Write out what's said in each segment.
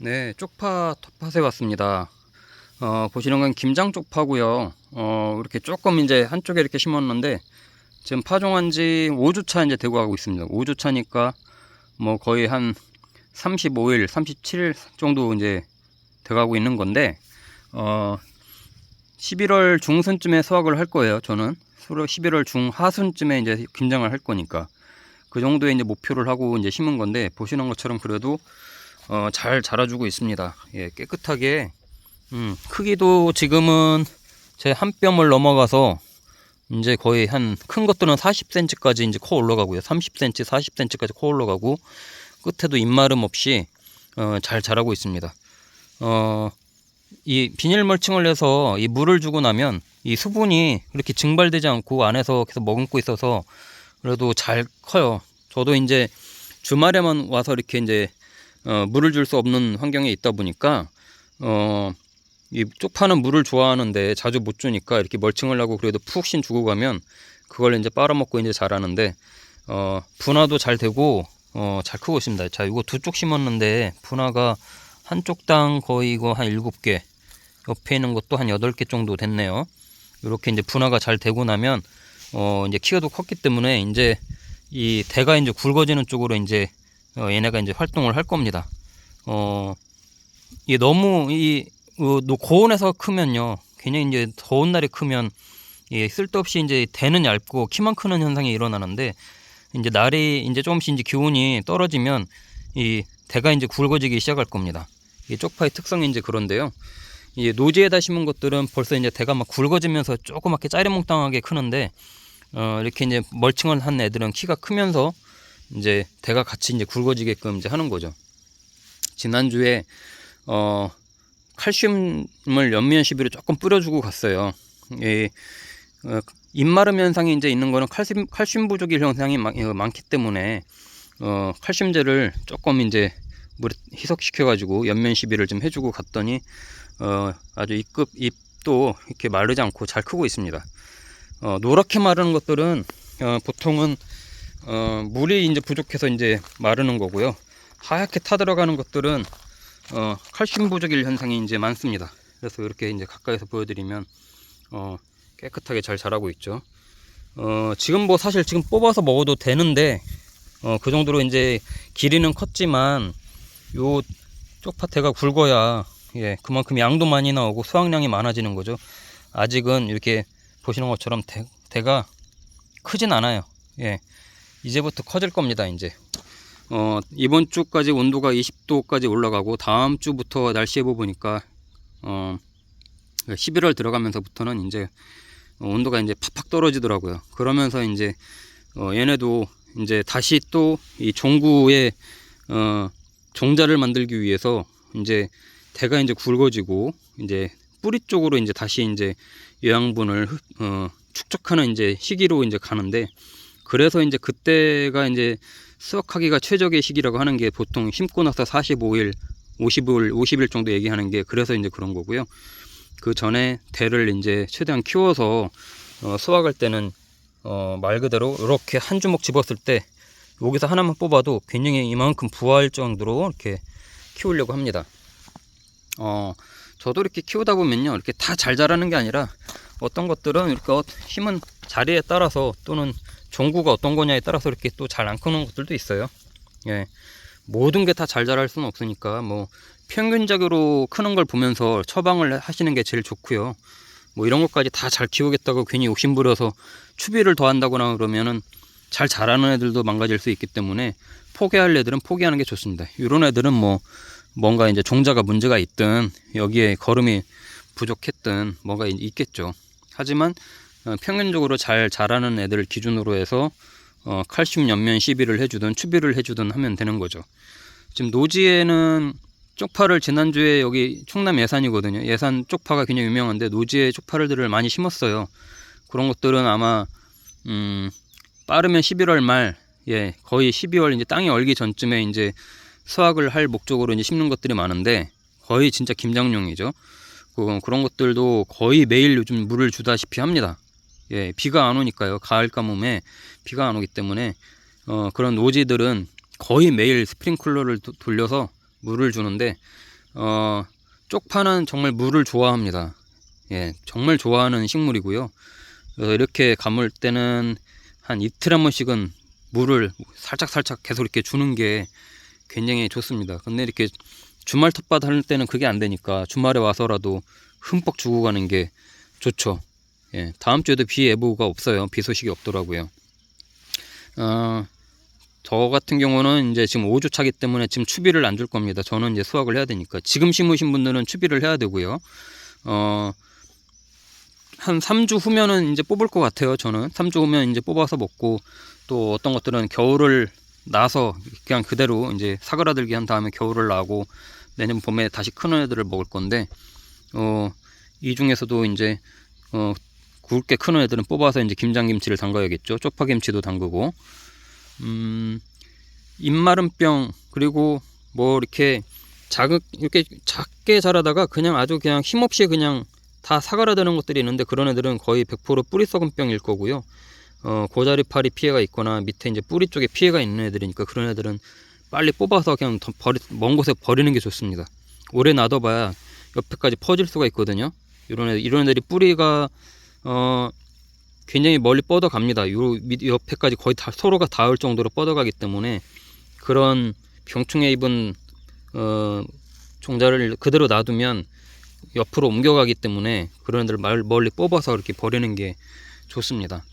네, 쪽파 텃밭에 왔습니다. 보시는 건 김장 쪽파고요. 이렇게 조금 이제 한쪽에 이렇게 심었는데 지금 파종한 지 5주 차 이제 되고 가고 있습니다. 5주 차니까 뭐 거의 한 35일, 37일 정도 이제 돼가고 있는 건데 11월 중순쯤에 수확을 할 거예요. 저는 11월 중하순쯤에 이제 김장을 할 거니까 그 정도의 이제 목표를 하고 이제 심은 건데 보시는 것처럼 그래도 잘 자라주고 있습니다. 예, 깨끗하게. 크기도 지금은 제 한 뼘을 넘어가서 이제 거의 한 큰 것들은 40cm까지 이제 커 올라가고요. 30cm, 40cm까지 커 올라가고 끝에도 입마름 없이 잘 자라고 있습니다. 이 비닐 멀칭을 해서 이 물을 주고 나면 이 수분이 그렇게 증발되지 않고 안에서 계속 머금고 있어서 그래도 잘 커요. 저도 이제 주말에만 와서 이렇게 이제 물을 줄 수 없는 환경에 있다 보니까 이 쪽파는 물을 좋아하는데 자주 못 주니까 이렇게 멀칭을 하고 그래도 푹신 주고 가면 그걸 이제 빨아먹고 이제 자라는데 분화도 잘 되고 잘 크고 있습니다. 자, 이거 두 쪽 심었는데 분화가 한쪽당 거의 이거 한 7개, 옆에 있는 것도 한 8개 정도 됐네요. 이렇게 이제 분화가 잘 되고 나면 이제 키가 더 컸기 때문에 이제 이 대가 이제 굵어지는 쪽으로 이제 얘네가 이제 활동을 할 겁니다. 이게 너무 고온에서 크면요, 괜히 이제 더운 날에 크면 쓸데없이 이제 대는 얇고 키만 크는 현상이 일어나는데 이제 날이 이제 조금씩 이제 기온이 떨어지면 이 대가 이제 굵어지기 시작할 겁니다. 이 쪽파의 특성이 이제 그런데요. 이 노지에다 심은 것들은 벌써 이제 대가 막 굵어지면서 조그맣게 짜리몽땅하게 크는데 이렇게 이제 멀칭을 한 애들은 키가 크면서 이제 대가 같이 이제 굵어지게끔 이제 하는 거죠. 지난주에 칼슘을 연면 시비로 조금 뿌려주고 갔어요. 입마름 현상이 이제 있는 거는 칼슘 부족일 현상이 많기 때문에 칼슘제를 조금 이제 물에 희석시켜 가지고 연면 시비를 좀 해주고 갔더니 아주 잎도 이렇게 마르지 않고 잘 크고 있습니다. 노랗게 마르는 것들은 보통은 물이 이제 부족해서 이제 마르는 거고요. 하얗게 타들어가는 것들은 칼슘 부족일 현상이 이제 많습니다. 그래서 이렇게 이제 가까이서 보여드리면 깨끗하게 잘 자라고 있죠. 지금 뭐 사실 지금 뽑아서 먹어도 되는데 그 정도로 이제 길이는 컸지만 요 쪽파대가 굵어야 그만큼 양도 많이 나오고 수확량이 많아지는 거죠. 아직은 이렇게 보시는 것처럼 대가 크진 않아요. 이제부터 커질 겁니다. 이제 이번 주까지 온도가 20도까지 올라가고 다음 주부터 날씨 예보 보니까 11월 들어가면서부터는 이제 온도가 이제 팍팍 떨어지더라고요. 그러면서 이제 얘네도 이제 다시 또 이 종구에 종자를 만들기 위해서 이제 대가 이제 굵어지고 이제 뿌리 쪽으로 이제 다시 이제 영양분을 축적하는 이제 시기로 이제 가는데, 그래서 이제 그때가 이제 수확하기가 최적의 시기라고 하는 게 보통 심고 나서 45일, 50일 정도 얘기하는 게 그래서 이제 그런 거고요. 그 전에 대를 이제 최대한 키워서 수확할 때는 말 그대로 이렇게 한 주먹 집었을 때 여기서 하나만 뽑아도 굉장히 이만큼 부화할 정도로 이렇게 키우려고 합니다. 저도 이렇게 키우다 보면요, 이렇게 다 잘 자라는 게 아니라 어떤 것들은 이렇게 심은 자리에 따라서 또는 종구가 어떤 거냐에 따라서 이렇게 또 잘 안 크는 것들도 있어요. 모든 게 다 잘 자랄 수는 없으니까 뭐 평균적으로 크는 걸 보면서 처방을 하시는 게 제일 좋고요. 뭐 이런 것까지 다 잘 키우겠다고 괜히 욕심부려서 추비를 더한다거나 그러면은 잘 자라는 애들도 망가질 수 있기 때문에 포기할 애들은 포기하는 게 좋습니다. 이런 애들은 뭐 뭔가 이제 종자가 문제가 있든 여기에 거름이 부족했든 뭐가 있겠죠. 하지만 평균적으로 잘 자라는 애들을 기준으로 해서 칼슘 연면 시비를 해주든 추비를 해주든 하면 되는 거죠. 지금 노지에는 쪽파를 지난주에 여기 충남 예산이거든요. 예산 쪽파가 굉장히 유명한데 노지에 쪽파들을 많이 심었어요. 그런 것들은 아마 빠르면 11월 말, 거의 12월 이제 땅이 얼기 전쯤에 이제 수확을 할 목적으로 이제 심는 것들이 많은데 거의 진짜 김장용이죠. 그런 것들도 거의 매일 요즘 물을 주다시피 합니다. 비가 안 오니까요. 가을 가뭄에 비가 안 오기 때문에 그런 노지들은 거의 매일 스프링클러를 돌려서 물을 주는데 쪽파는 정말 물을 좋아합니다. 예, 정말 좋아하는 식물이고요. 그래서 이렇게 감을 때는 한 이틀 한 번씩은 물을 살짝 계속 이렇게 주는 게 굉장히 좋습니다. 근데 이렇게 주말 텃밭 할 때는 그게 안 되니까 주말에 와서라도 흠뻑 주고 가는 게 좋죠. 예, 다음 주에도 비 예보가 없어요. 비 소식이 없더라고요. 저 같은 경우는 이제 지금 5주 차기 때문에 지금 추비를 안 줄 겁니다. 저는 이제 수확을 해야 되니까. 지금 심으신 분들은 추비를 해야 되고요. 한 3주 후면은 이제 뽑을 것 같아요. 저는 3주 후면 이제 뽑아서 먹고, 또 어떤 것들은 겨울을 나서 그냥 그대로 이제 사그라들게 한 다음에 겨울을 나고 내년 봄에 다시 큰 애들을 먹을 건데, 이 중에서도 이제 굵게 큰 애들은 뽑아서 이제 김장김치를 담가야겠죠. 쪽파김치도 담그고, 입마름병, 그리고 뭐 이렇게 이렇게 작게 자라다가 그냥 아주 그냥 힘없이 그냥 다 사그라드는 것들이 있는데, 그런 애들은 거의 100% 뿌리 썩은 병일 거고요. 고자리파리 피해가 있거나 밑에 이제 뿌리 쪽에 피해가 있는 애들이니까 그런 애들은 빨리 뽑아서 그냥 먼 곳에 버리는 게 좋습니다. 오래 놔둬봐야 옆에까지 퍼질 수가 있거든요. 이런 애들이 뿌리가 굉장히 멀리 뻗어갑니다. 요 옆에까지 거의 다 서로가 닿을 정도로 뻗어가기 때문에 그런 병충해 입은 종자를 그대로 놔두면 옆으로 옮겨가기 때문에 그런 애들 멀리 뽑아서 이렇게 버리는 게 좋습니다.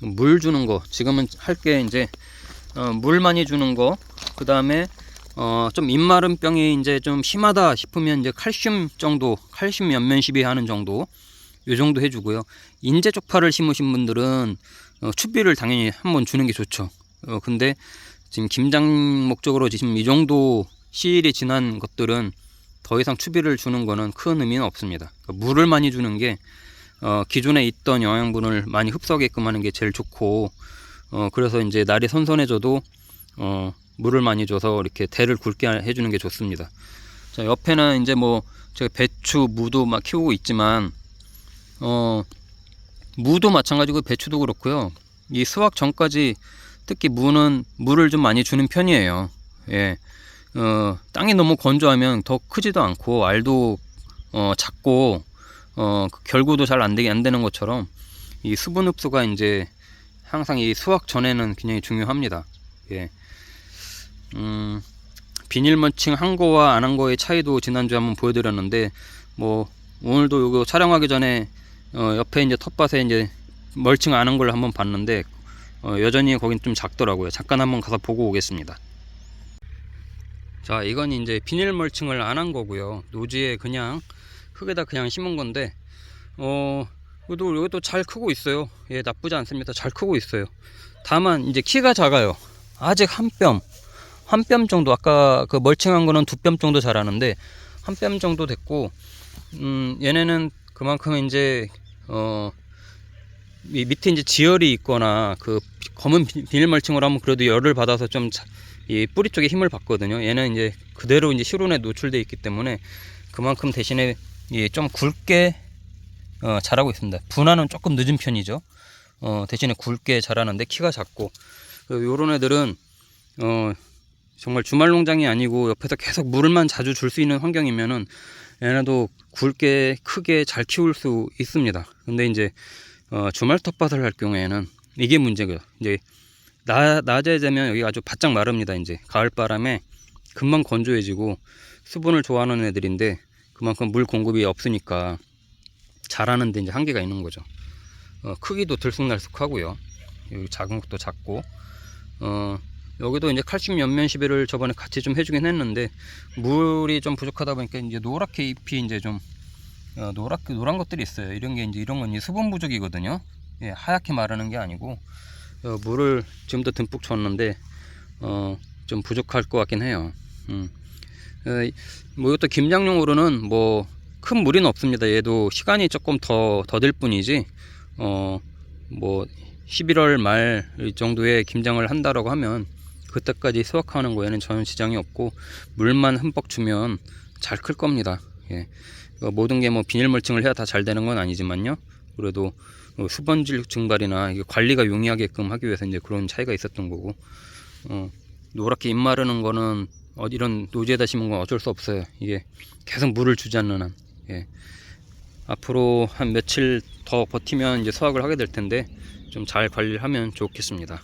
물 주는 거 지금은 할 게 이제 물 많이 주는 거, 그 다음에 좀 입마름 병이 이제 좀 심하다 싶으면 이제 칼슘 연면 시비하는 정도, 요 정도 해주고요. 인제 쪽파를 심으신 분들은 추비를 당연히 한번 주는 게 좋죠. 근데 지금 김장 목적으로 지금 이 정도 시일이 지난 것들은 더 이상 추비를 주는 거는 큰 의미는 없습니다. 그러니까 물을 많이 주는 게 기존에 있던 영양분을 많이 흡수하게끔 하는 게 제일 좋고, 그래서 이제 날이 선선해져도 물을 많이 줘서 이렇게 대를 굵게 해주는 게 좋습니다. 자, 옆에는 이제 뭐 제가 배추, 무도 막 키우고 있지만 무도 마찬가지고 배추도 그렇고요. 이 수확 전까지 특히 무는 물을 좀 많이 주는 편이에요. 예. 땅이 너무 건조하면 더 크지도 않고 알도 작고 결구도 잘 안 되는 것처럼 이 수분 흡수가 이제 항상 이 수확 전에는 굉장히 중요합니다. 예. 비닐 멀칭 한 거와 안 한 거의 차이도 지난주에 한번 보여드렸는데, 뭐 오늘도 이거 촬영하기 전에 옆에 이제 텃밭에 이제 멀칭 안 한 걸 한번 봤는데 여전히 거긴 좀 작더라고요. 잠깐 한번 가서 보고 오겠습니다. 자, 이건 이제 비닐 멀칭을 안 한 거고요. 노지에 그냥 흙에다 그냥 심은 건데 이것도 잘 크고 있어요. 예, 나쁘지 않습니다. 잘 크고 있어요. 다만 이제 키가 작아요. 아직 한 뼘 정도, 아까 그 멀칭한 거는 2뼘 정도 자라는데 한 뼘 정도 됐고, 얘네는 그만큼 이제 밑에 이제 지열이 있거나 그 검은 비닐 멀칭을 하면 그래도 열을 받아서 좀 이 뿌리 쪽에 힘을 받거든요. 얘는 이제 그대로 이제 실온에 노출되어 있기 때문에 그만큼 대신에 좀 굵게 자라고 있습니다. 분화는 조금 늦은 편이죠. 대신에 굵게 자라는데 키가 작고, 요런 애들은 정말 주말 농장이 아니고 옆에서 계속 물만 자주 줄 수 있는 환경이면은 얘네도 굵게 크게 잘 키울 수 있습니다. 근데 이제 주말 텃밭을 할 경우에는 이게 문제고요. 이제 낮에 되면 여기가 아주 바짝 마릅니다. 이제 가을바람에 금방 건조해지고 수분을 좋아하는 애들인데 그만큼 물 공급이 없으니까 자라는데 이제 한계가 있는 거죠. 크기도 들쑥날쑥하고요. 여기 작은 것도 작고, 여기도 이제 칼슘 연면 시비를 저번에 같이 좀 해주긴 했는데 물이 좀 부족하다 보니까 이제 노랗게 잎이 이제 좀 노란 것들이 있어요. 이런 건 이제 수분 부족이거든요. 예, 하얗게 마르는 게 아니고 물을 지금도 듬뿍 줬는데 좀 부족할 것 같긴 해요. 뭐 이것도 김장용으로는 뭐 큰 무리는 없습니다. 얘도 시간이 조금 더딜 뿐이지, 뭐 11월 말 정도에 김장을 한다라고 하면 그때까지 수확하는 거에는 전혀 지장이 없고, 물만 흠뻑 주면 잘 클 겁니다. 예. 모든 게 뭐 비닐 멀칭을 해야 다 잘 되는 건 아니지만요. 그래도 수분질 증발이나 관리가 용이하게끔 하기 위해서 이제 그런 차이가 있었던 거고, 노랗게 잎 마르는 거는 이런 노지에다 심은 건 어쩔 수 없어요. 이게 계속 물을 주지 않는 한. 예. 앞으로 한 며칠 더 버티면 이제 수확을 하게 될 텐데 좀 잘 관리를 하면 좋겠습니다.